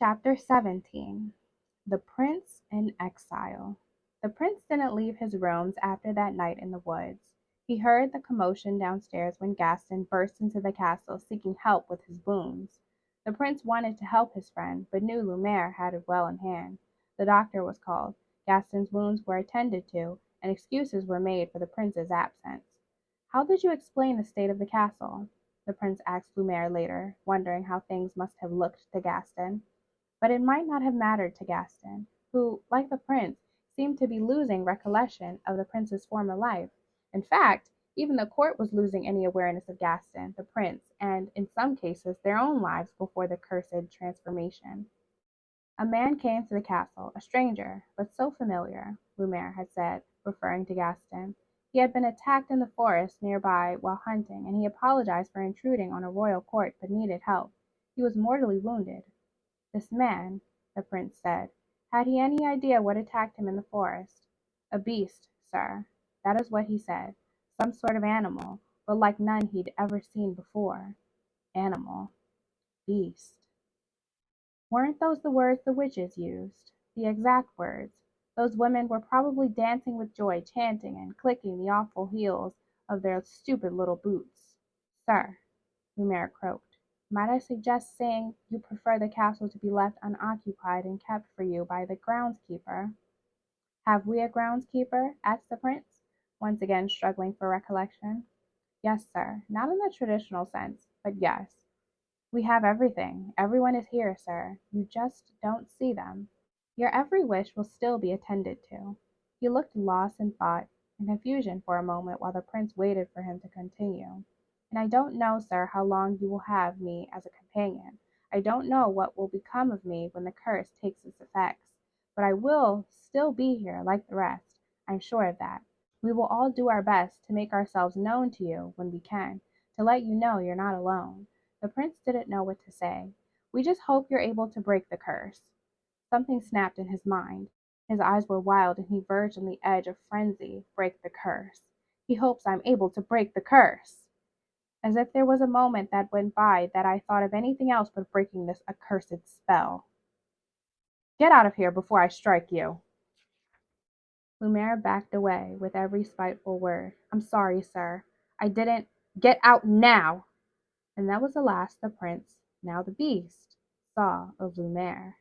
Chapter 17. The Prince in Exile. The prince didn't leave his rooms after that night in the woods. He heard the commotion downstairs when Gaston burst into the castle seeking help with his wounds. The prince wanted to help his friend, but knew Lumiere had it well in hand. The doctor was called, Gaston's wounds were attended to, and excuses were made for the prince's absence. "How did you explain the state of the castle?" the prince asked Lumiere later, wondering how things must have looked to Gaston. But it might not have mattered to Gaston, who, like the prince, seemed to be losing recollection of the prince's former life. In fact, even the court was losing any awareness of Gaston, the prince, and, in some cases, their own lives before the cursed transformation. A man came to the castle, a stranger, but so familiar, Lumiere had said, referring to Gaston. He had been attacked in the forest near by while hunting, and he apologized for intruding on a royal court, but needed help. He was mortally wounded. "This man," the prince said, "had he any idea what attacked him in the forest?" "A beast, sir. That is what he said. Some sort of animal, but like none he'd ever seen before." Animal. Beast. Weren't those the words the witches used? The exact words. Those women were probably dancing with joy, chanting and clicking the awful heels of their stupid little boots. "Sir," Lumiere croaked, "might I suggest saying you prefer the castle to be left unoccupied and kept for you by the groundskeeper?" "Have we a groundskeeper?" asked the prince, once again struggling for recollection. "Yes, sir. Not in the traditional sense, but yes. We have everything. Everyone is here, sir. You just don't see them. Your every wish will still be attended to." He looked lost in thought and confusion for a moment while the prince waited for him to continue. "And I don't know, sir, how long you will have me as a companion. I don't know what will become of me when the curse takes its effects. But I will still be here like the rest. I'm sure of that. We will all do our best to make ourselves known to you when we can, to let you know you're not alone." The prince didn't know what to say. "We just hope you're able to break the curse." Something snapped in his mind. His eyes were wild and he verged on the edge of frenzy. Break the curse. He hopes I'm able to break the curse. As if there was a moment that went by that I thought of anything else but breaking this accursed spell. "Get out of here before I strike you." Lumiere backed away with every spiteful word. "I'm sorry, sir. I didn't. Get out now!" And that was the last the prince, now the beast, saw of Lumiere.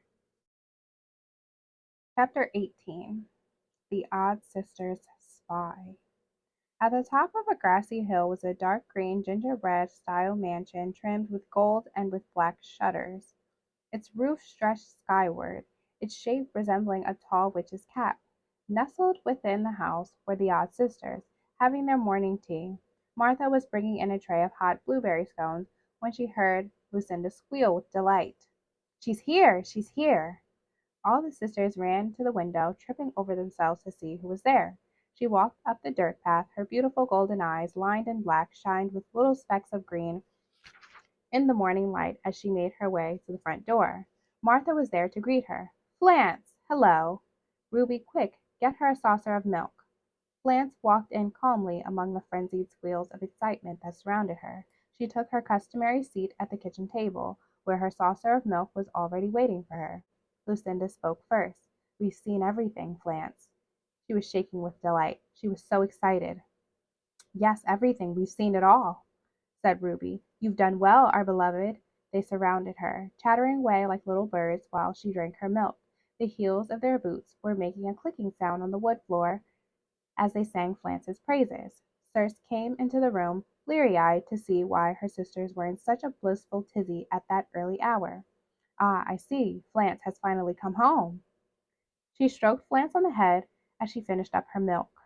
Chapter 18. The Odd Sisters Spy. At the top of a grassy hill was a dark green gingerbread-style mansion trimmed with gold and with black shutters. Its roof stretched skyward, its shape resembling a tall witch's cap. Nestled within the house were the Odd Sisters, having their morning tea. Martha was bringing in a tray of hot blueberry scones when she heard Lucinda squeal with delight. "She's here! She's here!" All the sisters ran to the window, tripping over themselves to see who was there. She walked up the dirt path, her beautiful golden eyes, lined in black, shined with little specks of green in the morning light as she made her way to the front door. Martha was there to greet her. "Flance! Hello! Ruby, quick, get her a saucer of milk." Flance walked in calmly among the frenzied squeals of excitement that surrounded her. She took her customary seat at the kitchen table, where her saucer of milk was already waiting for her. Lucinda spoke first. "We've seen everything, Flance." She was shaking with delight. She was so excited. "Yes, everything. We've seen it all," said Ruby. "You've done well, our beloved." They surrounded her, chattering away like little birds while she drank her milk. The heels of their boots were making a clicking sound on the wood floor as they sang Flance's praises. Circe came into the room, bleary-eyed, to see why her sisters were in such a blissful tizzy at that early hour. "Ah, I see. Flance has finally come home." She stroked Flance on the head as she finished up her milk.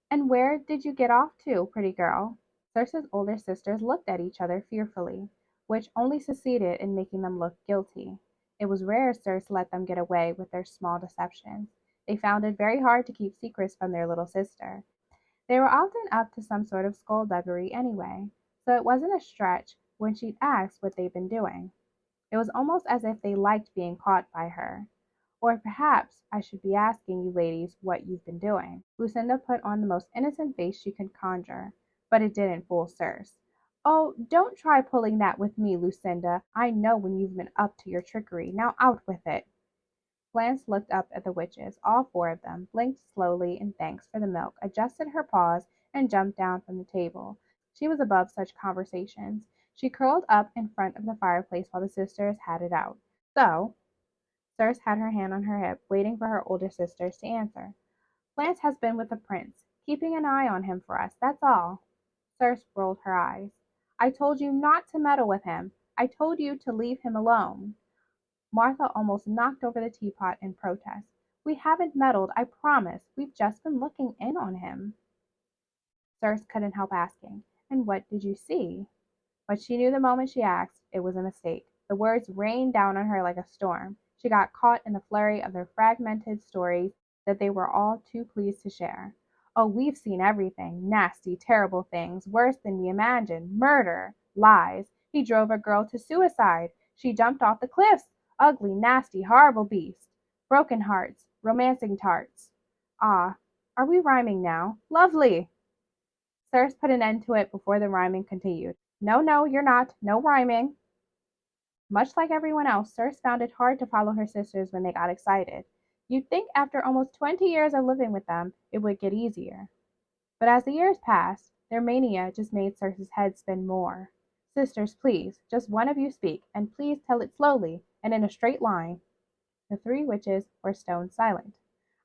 "And where did you get off to, pretty girl?" Circe's older sisters looked at each other fearfully, which only succeeded in making them look guilty. It was rare Circe let them get away with their small deceptions. They found it very hard to keep secrets from their little sister. They were often up to some sort of skullduggery anyway, so it wasn't a stretch when she'd ask what they'd been doing. It was almost as if they liked being caught by her. "Or perhaps I should be asking you ladies what you've been doing." Lucinda put on the most innocent face she could conjure, but it didn't fool Circe. Oh, don't try pulling that with me, Lucinda. I know when you've been up to your trickery. Now out with it. Blanche looked up at the witches, all four of them, blinked slowly in thanks for the milk, adjusted her paws, and jumped down from the table. She was above such conversations. She curled up in front of the fireplace while the sisters had it out. So, Circe had her hand on her hip, waiting for her older sisters to answer. Blanche has been with the prince, keeping an eye on him for us, that's all. Circe rolled her eyes. I told you not to meddle with him. I told you to leave him alone. Martha almost knocked over the teapot in protest. We haven't meddled, I promise. We've just been looking in on him. Circe couldn't help asking, and what did you see? But she knew the moment she asked, it was a mistake. The words rained down on her like a storm. She got caught in the flurry of their fragmented stories that they were all too pleased to share. Oh, we've seen everything. Nasty, terrible things, worse than we imagined. Murder, lies. He drove a girl to suicide. She jumped off the cliffs. Ugly, nasty, horrible beast. Broken hearts, romancing tarts. Ah, are we rhyming now? Lovely! Circe put an end to it before the rhyming continued. No, no, you're not. No rhyming. Much like everyone else, Circe found it hard to follow her sisters when they got excited. You'd think after almost 20 years of living with them, it would get easier. But as the years passed, their mania just made Circe's head spin more. Sisters, please, just one of you speak, and please tell it slowly and in a straight line. The three witches were stone silent.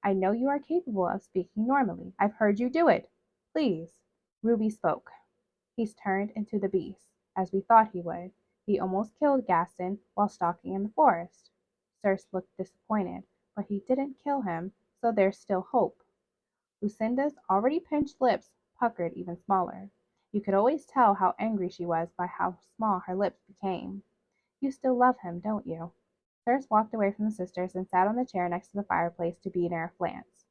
I know you are capable of speaking normally. I've heard you do it. Please. Ruby spoke. He's turned into the beast, as we thought he would. He almost killed Gaston while stalking in the forest. Circe looked disappointed, but he didn't kill him, so there's still hope. Lucinda's already pinched lips puckered even smaller. You could always tell how angry she was by how small her lips became. You still love him, don't you? Circe walked away from the sisters and sat on the chair next to the fireplace to be near Flance.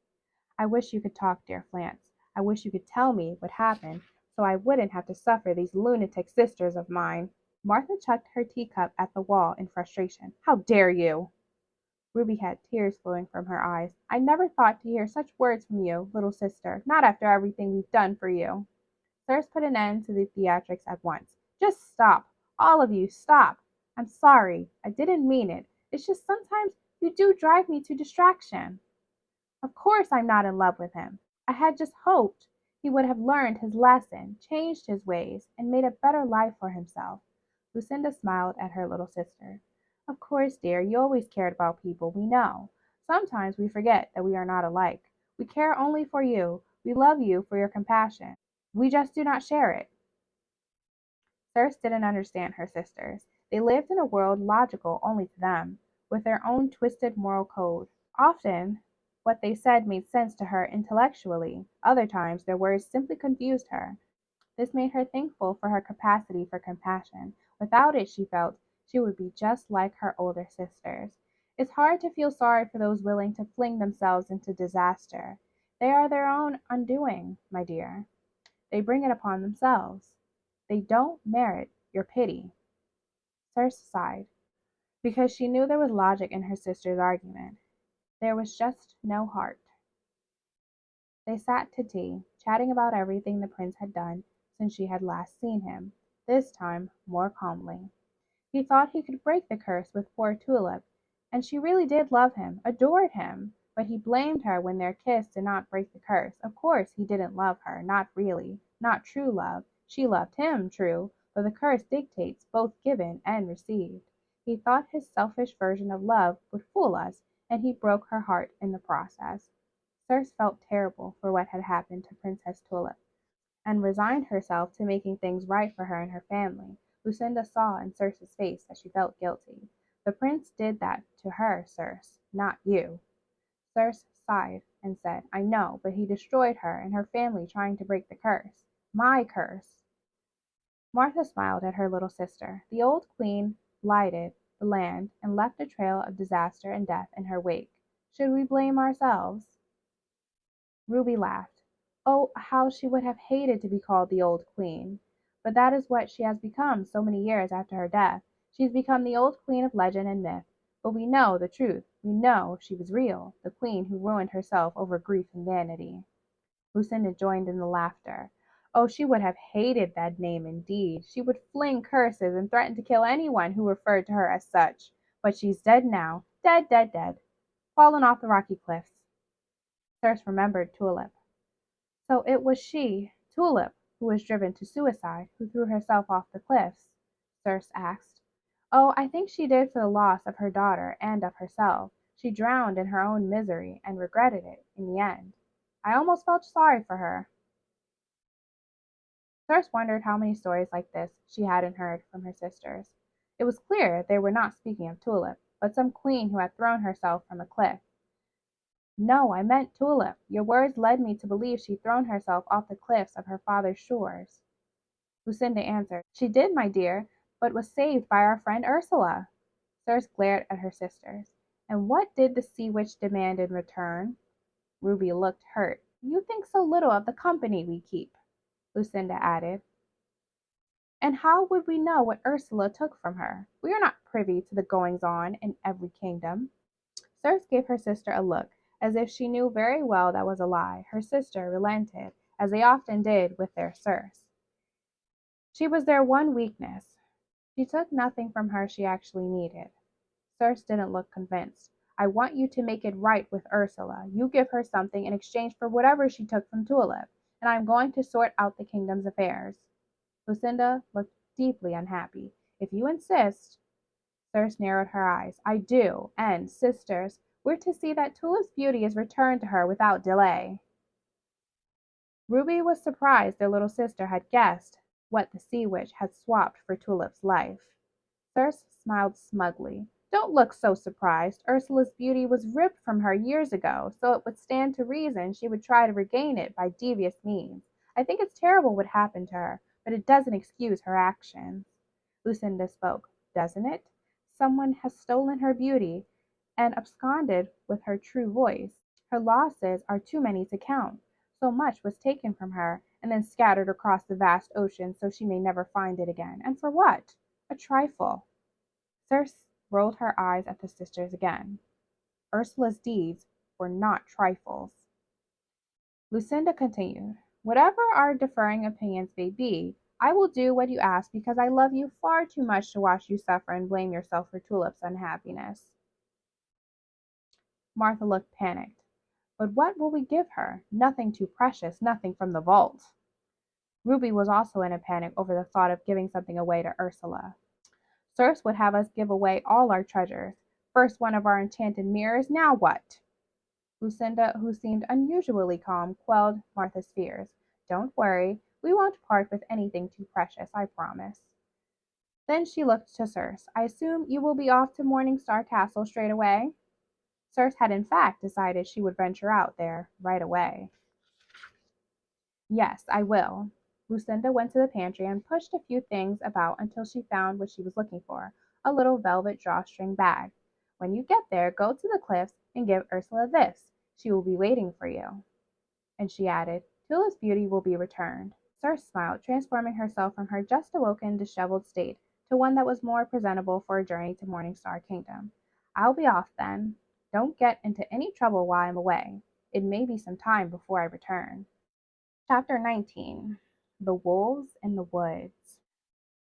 I wish you could talk, dear Flance. I wish you could tell me what happened so I wouldn't have to suffer these lunatic sisters of mine. Martha chucked her teacup at the wall in frustration. How dare you? Ruby had tears flowing from her eyes. I never thought to hear such words from you, little sister, not after everything we've done for you. Circe put an end to the theatrics at once. Just stop. All of you, stop. I'm sorry. I didn't mean it. It's just sometimes you do drive me to distraction. Of course I'm not in love with him. I had just hoped he would have learned his lesson, changed his ways, and made a better life for himself. Lucinda smiled at her little sister. Of course, dear, you always cared about people, we know. Sometimes we forget that we are not alike. We care only for you. We love you for your compassion. We just do not share it. Circe didn't understand her sisters. They lived in a world logical only to them, with their own twisted moral code. Often, what they said made sense to her intellectually. Other times, their words simply confused her. This made her thankful for her capacity for compassion. Without it, she felt, she would be just like her older sisters. It's hard to feel sorry for those willing to fling themselves into disaster. They are their own undoing, my dear. They bring it upon themselves. They don't merit your pity. Circe sighed, because she knew there was logic in her sister's argument. There was just no heart. They sat to tea, chatting about everything the prince had done since she had last seen him, this time more calmly. He thought he could break the curse with poor Tulip, and she really did love him, adored him, but he blamed her when their kiss did not break the curse. Of course he didn't love her, not really, not true love. She loved him, true, but the curse dictates both given and received. He thought his selfish version of love would fool us, and he broke her heart in the process. Circe felt terrible for what had happened to Princess Tulip, and resigned herself to making things right for her and her family. Lucinda saw in Circe's face that she felt guilty. The prince did that to her, Circe, not you. Circe sighed and said, I know, but he destroyed her and her family trying to break the curse. My curse. Martha smiled at her little sister. The old queen blighted the land and left a trail of disaster and death in her wake. Should we blame ourselves? Ruby laughed. Oh, how she would have hated to be called the old queen. But that is what she has become so many years after her death. She's become the old queen of legend and myth. But we know the truth. We know she was real, the queen who ruined herself over grief and vanity. Lucinda joined in the laughter. Oh, she would have hated that name indeed. She would fling curses and threaten to kill anyone who referred to her as such. But she's dead now. Dead, dead, dead. Fallen off the rocky cliffs. Circe remembered Tulip. So it was she, Tulip, who was driven to suicide, who threw herself off the cliffs? Circe asked. Oh, I think she did for the loss of her daughter and of herself. She drowned in her own misery and regretted it in the end. I almost felt sorry for her. Circe wondered how many stories like this she hadn't heard from her sisters. It was clear they were not speaking of Tulip, but some queen who had thrown herself from a cliff. No, I meant Tulip. Your words led me to believe she'd thrown herself off the cliffs of her father's shores. Lucinda answered, She did, my dear, but was saved by our friend Ursula. Circe glared at her sisters. And what did the sea witch demand in return? Ruby looked hurt. You think so little of the company we keep, Lucinda added. And how would we know what Ursula took from her? We are not privy to the goings on in every kingdom. Circe gave her sister a look, as if she knew very well that was a lie. Her sister relented, as they often did with their Circe. She was their one weakness. She took nothing from her she actually needed. Circe didn't look convinced. I want you to make it right with Ursula. You give her something in exchange for whatever she took from Tulip, and I am going to sort out the kingdom's affairs. Lucinda looked deeply unhappy. If you insist, Circe narrowed her eyes. I do, and, sisters, we're to see that Tulip's beauty is returned to her without delay. Ruby was surprised their little sister had guessed what the sea witch had swapped for Tulip's life. Circe smiled smugly. Don't look so surprised. Ursula's beauty was ripped from her years ago, so it would stand to reason she would try to regain it by devious means. I think it's terrible what happened to her, but it doesn't excuse her actions. Lucinda spoke. Doesn't it? Someone has stolen her beauty and absconded with her true voice. Her losses are too many to count. So much was taken from her, and then scattered across the vast ocean so she may never find it again. And for what? A trifle. Circe rolled her eyes at the sisters again. Ursula's deeds were not trifles. Lucinda continued, Whatever our differing opinions may be, I will do what you ask because I love you far too much to watch you suffer and blame yourself for Tulip's unhappiness. Martha looked panicked. But what will we give her? Nothing too precious, nothing from the vault. Ruby was also in a panic over the thought of giving something away to Ursula. Circe would have us give away all our treasures. First one of our enchanted mirrors, now what? Lucinda, who seemed unusually calm, quelled Martha's fears. Don't worry, we won't part with anything too precious, I promise. Then she looked to Circe. I assume you will be off to Morningstar Castle straight away? Circe had in fact decided she would venture out there right away. Yes, I will. Lucinda went to the pantry and pushed a few things about until she found what she was looking for, a little velvet drawstring bag. When you get there, go to the cliffs and give Ursula this. She will be waiting for you. And she added, Tulip's beauty will be returned. Circe smiled, transforming herself from her just awoken, disheveled state to one that was more presentable for a journey to Morningstar Kingdom. I'll be off then. Don't get into any trouble while I'm away. It may be some time before I return. Chapter 19. The Wolves in the Woods.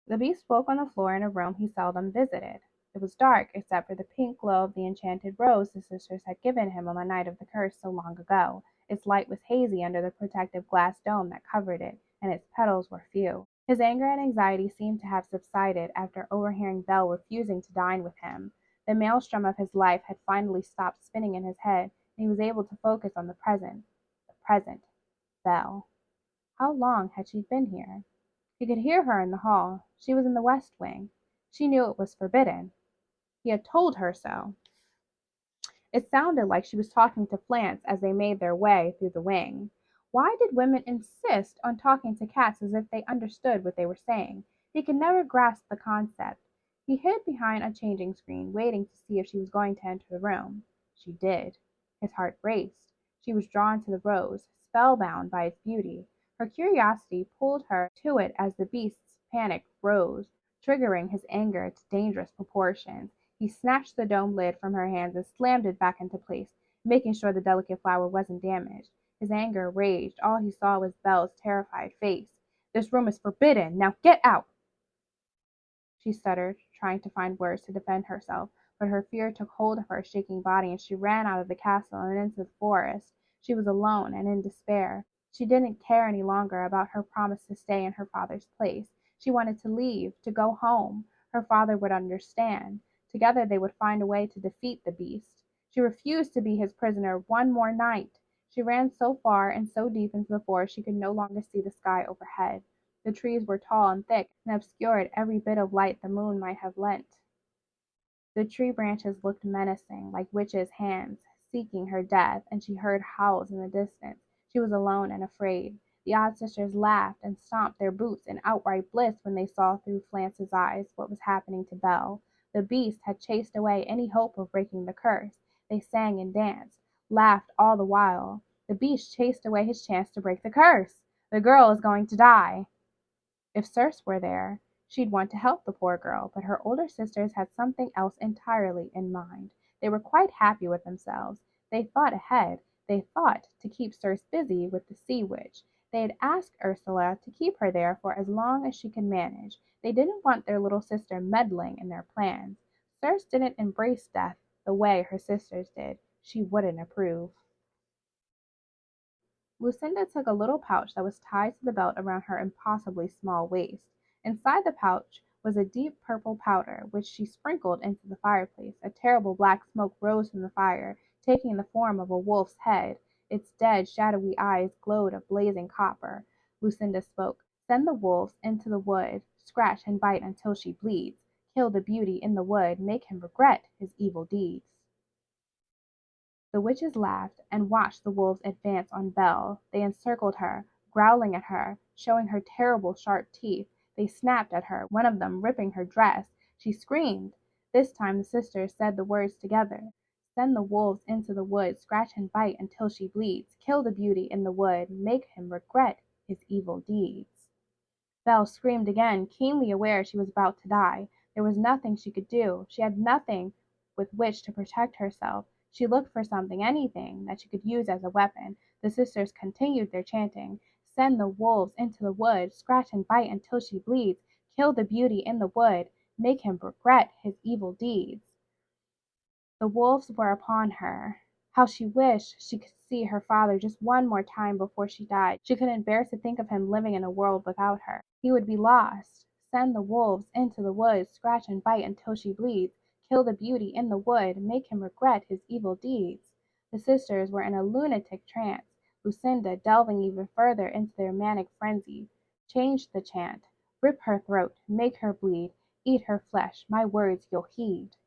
The beast woke on the floor in a room he seldom visited. It was dark, except for the pink glow of the enchanted rose the sisters had given him on the night of the curse so long ago. Its light was hazy under the protective glass dome that covered it, and its petals were few. His anger and anxiety seemed to have subsided after overhearing Belle refusing to dine with him. The maelstrom of his life had finally stopped spinning in his head, and he was able to focus on the present. The present. Belle. How long had she been here? He could hear her in the hall. She was in the west wing. She knew it was forbidden. He had told her so. It sounded like she was talking to plants as they made their way through the wing. Why did women insist on talking to cats as if they understood what they were saying? He could never grasp the concept. He hid behind a changing screen, waiting to see if she was going to enter the room. She did. His heart raced. She was drawn to the rose, spellbound by its beauty. Her curiosity pulled her to it as the beast's panic rose, triggering his anger to dangerous proportions. He snatched the dome lid from her hands and slammed it back into place, making sure the delicate flower wasn't damaged. His anger raged. All he saw was Belle's terrified face. "This room is forbidden. Now get out!" She stuttered, trying to find words to defend herself, but her fear took hold of her shaking body and she ran out of the castle and into the forest. She was alone and in despair. She didn't care any longer about her promise to stay in her father's place. She wanted to leave, to go home. Her father would understand. Together they would find a way to defeat the beast. She refused to be his prisoner one more night. She ran so far and so deep into the forest she could no longer see the sky overhead. The trees were tall and thick, and obscured every bit of light the moon might have lent. The tree branches looked menacing, like witches' hands, seeking her death, and she heard howls in the distance. She was alone and afraid. The odd sisters laughed and stomped their boots in outright bliss when they saw through Flounce's eyes what was happening to Belle. The beast had chased away any hope of breaking the curse. They sang and danced, laughed all the while. The beast chased away his chance to break the curse. The girl is going to die. If Circe were there, she'd want to help the poor girl, but her older sisters had something else entirely in mind. They were quite happy with themselves. They thought ahead. They thought to keep Circe busy with the sea witch. They had asked Ursula to keep her there for as long as she could manage. They didn't want their little sister meddling in their plans. Circe didn't embrace death the way her sisters did. She wouldn't approve. Lucinda took a little pouch that was tied to the belt around her impossibly small waist. Inside the pouch was a deep purple powder, which she sprinkled into the fireplace. A terrible black smoke rose from the fire, taking the form of a wolf's head. Its dead, shadowy eyes glowed a blazing copper. Lucinda spoke. "Send the wolves into the wood, scratch and bite until she bleeds. Kill the beauty in the wood, make him regret his evil deeds." The witches laughed and watched the wolves advance on Belle. They encircled her, growling at her, showing her terrible sharp teeth. They snapped at her, one of them ripping her dress. She screamed. This time the sisters said the words together. "Send the wolves into the wood, scratch and bite until she bleeds. Kill the beauty in the wood, make him regret his evil deeds." Belle screamed again, keenly aware she was about to die. There was nothing she could do. She had nothing with which to protect herself. She looked for something, anything, that she could use as a weapon. The sisters continued their chanting. "Send the wolves into the wood, scratch and bite until she bleeds. Kill the beauty in the wood, make him regret his evil deeds." The wolves were upon her. How she wished she could see her father just one more time before she died. She couldn't bear to think of him living in a world without her. He would be lost. Send the wolves into the woods, scratch and bite until she bleeds. Kill the beauty in the wood, make him regret his evil deeds. The sisters were in a lunatic trance. Lucinda, delving even further into their manic frenzy, changed the chant. "Rip her throat, make her bleed, eat her flesh, my words you'll heed."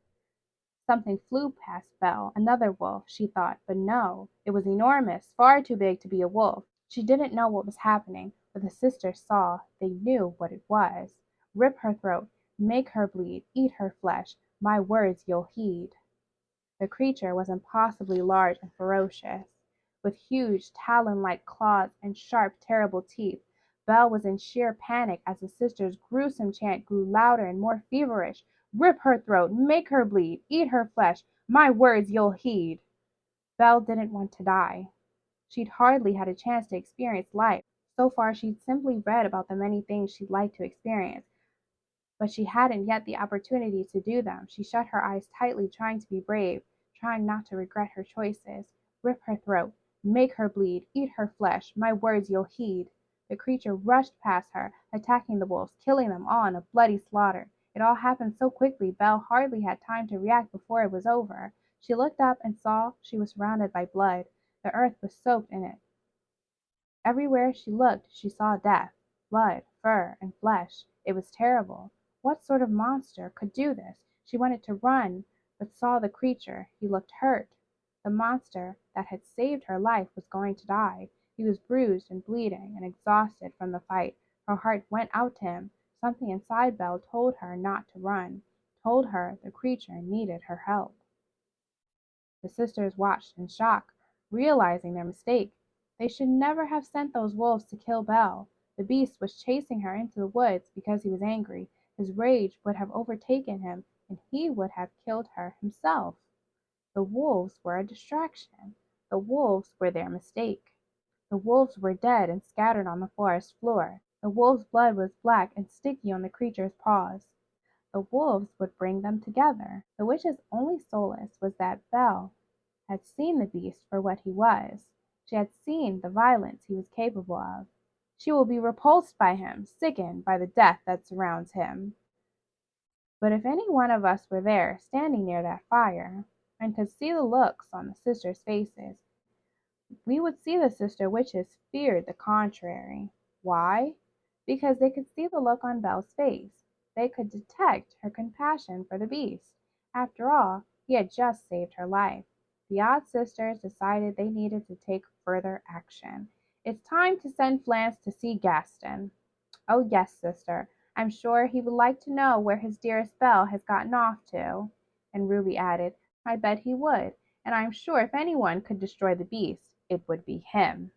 Something flew past Belle. Another wolf, she thought, but no, it was enormous, far too big to be a wolf. She didn't know what was happening, but the sisters saw. They knew what it was. "Rip her throat, make her bleed, eat her flesh, my words you'll heed." The creature was impossibly large and ferocious, with huge talon-like claws and sharp, terrible teeth. Belle was in sheer panic as the sisters' gruesome chant grew louder and more feverish. "Rip her throat, make her bleed, eat her flesh, my words you'll heed." Belle didn't want to die. She'd hardly had a chance to experience life. So far she'd simply read about the many things she'd like to experience, but she hadn't yet the opportunity to do them. She shut her eyes tightly, trying to be brave, trying not to regret her choices. "Rip her throat, make her bleed, eat her flesh, my words you'll heed." The creature rushed past her, attacking the wolves, killing them all in a bloody slaughter. It all happened so quickly, Belle hardly had time to react before it was over. She looked up and saw she was surrounded by blood. The earth was soaked in it. Everywhere she looked she saw death, blood, fur, and flesh. It was terrible. What sort of monster could do this? She wanted to run, but saw the creature. He looked hurt. The monster that had saved her life was going to die. He was bruised and bleeding and exhausted from the fight. Her heart went out to him. Something inside Belle told her not to run, told her the creature needed her help. The sisters watched in shock, realizing their mistake. They should never have sent those wolves to kill Belle. The beast was chasing her into the woods because he was angry. His rage would have overtaken him, and he would have killed her himself. The wolves were a distraction. The wolves were their mistake. The wolves were dead and scattered on the forest floor. The wolves' blood was black and sticky on the creature's paws. The wolves would bring them together. The witch's only solace was that Belle had seen the beast for what he was. She had seen the violence he was capable of. She will be repulsed by him, sickened by the death that surrounds him. But if any one of us were there, standing near that fire, and could see the looks on the sisters' faces, we would see the sister witches feared the contrary. Why? Because they could see the look on Belle's face. They could detect her compassion for the beast. After all, he had just saved her life. The odd sisters decided they needed to take further action. It's time to send Flance to see Gaston. Oh, yes, sister. I'm sure he would like to know where his dearest Belle has gotten off to. And Ruby added, I bet he would, and I'm sure if anyone could destroy the beast, it would be him.